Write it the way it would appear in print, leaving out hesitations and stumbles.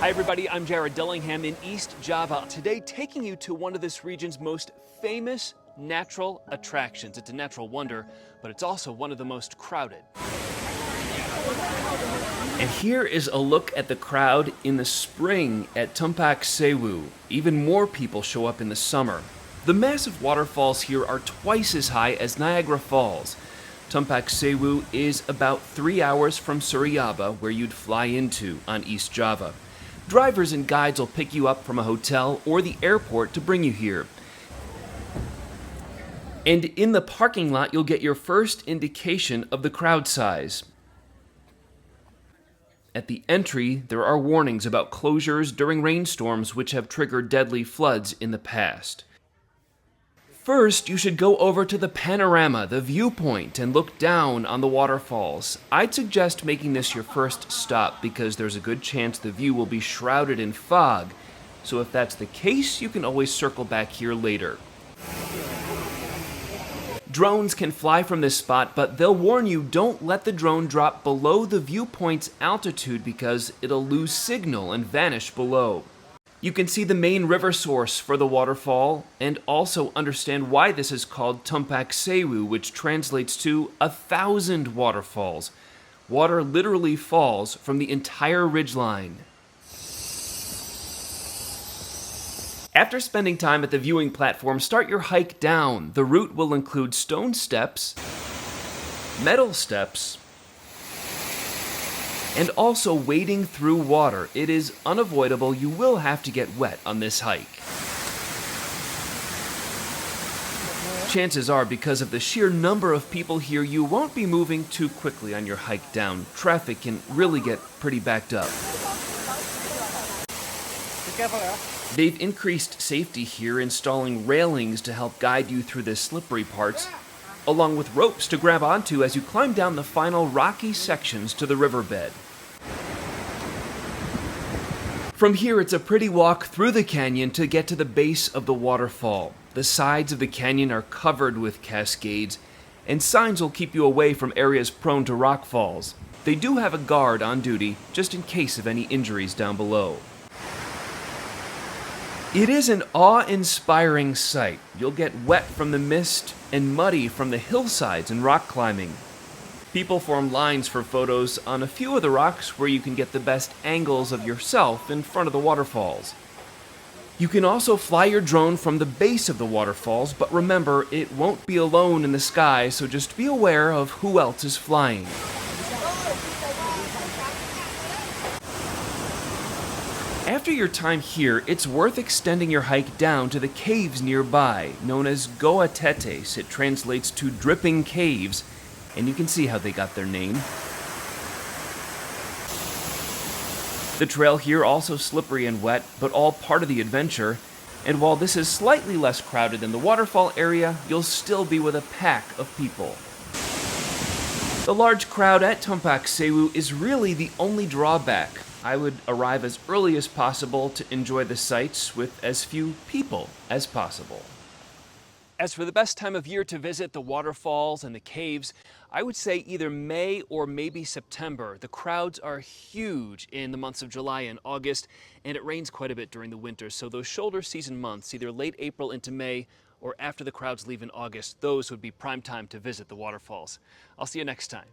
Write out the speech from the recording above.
Hi everybody, I'm Jared Dillingham in East Java. Today taking you to one of this region's most famous natural attractions. It's a natural wonder, but it's also one of the most crowded. And here is a look at the crowd in the spring at Tumpak Sewu. Even more people show up in the summer. The massive waterfalls here are twice as high as Niagara Falls. Tumpak Sewu is about 3 hours from Surabaya, where you'd fly into on East Java. Drivers and guides will pick you up from a hotel or the airport to bring you here. And in the parking lot, you'll get your first indication of the crowd size. At the entry, there are warnings about closures during rainstorms which have triggered deadly floods in the past. First, you should go over to the panorama, the viewpoint, and look down on the waterfalls. I'd suggest making this your first stop because there's a good chance the view will be shrouded in fog. So if that's the case, you can always circle back here later. Drones can fly from this spot, but they'll warn you don't let the drone drop below the viewpoint's altitude because it'll lose signal and vanish below. You can see the main river source for the waterfall and also understand why this is called Tumpak Sewu, which translates to 1,000 waterfalls. Water literally falls from the entire ridgeline. After spending time at the viewing platform, start your hike down. The route will include stone steps, metal steps, and also wading through water. It is unavoidable. You will have to get wet on this hike. Chances are, because of the sheer number of people here, you won't be moving too quickly on your hike down. Traffic can really get pretty backed up. Be careful, yeah? They've increased safety here, installing railings to help guide you through the slippery parts, along with ropes to grab onto as you climb down the final rocky sections to the riverbed. From here, it's a pretty walk through the canyon to get to the base of the waterfall. The sides of the canyon are covered with cascades, and signs will keep you away from areas prone to rock falls. They do have a guard on duty, just in case of any injuries down below. It is an awe-inspiring sight. You'll get wet from the mist and muddy from the hillsides and rock climbing. People form lines for photos on a few of the rocks where you can get the best angles of yourself in front of the waterfalls. You can also fly your drone from the base of the waterfalls, but remember, it won't be alone in the sky, so just be aware of who else is flying. After your time here, it's worth extending your hike down to the caves nearby, known as Goa Tetes. It translates to dripping caves, and you can see how they got their name. The trail here also slippery and wet, but all part of the adventure. And while this is slightly less crowded than the waterfall area, you'll still be with a pack of people. The large crowd at Tumpak Sewu is really the only drawback. I would arrive as early as possible to enjoy the sights with as few people as possible. As for the best time of year to visit the waterfalls and the caves, I would say either May or maybe September. The crowds are huge in the months of July and August, and it rains quite a bit during the winter. So those shoulder season months, either late April into May or after the crowds leave in August, those would be prime time to visit the waterfalls. I'll see you next time.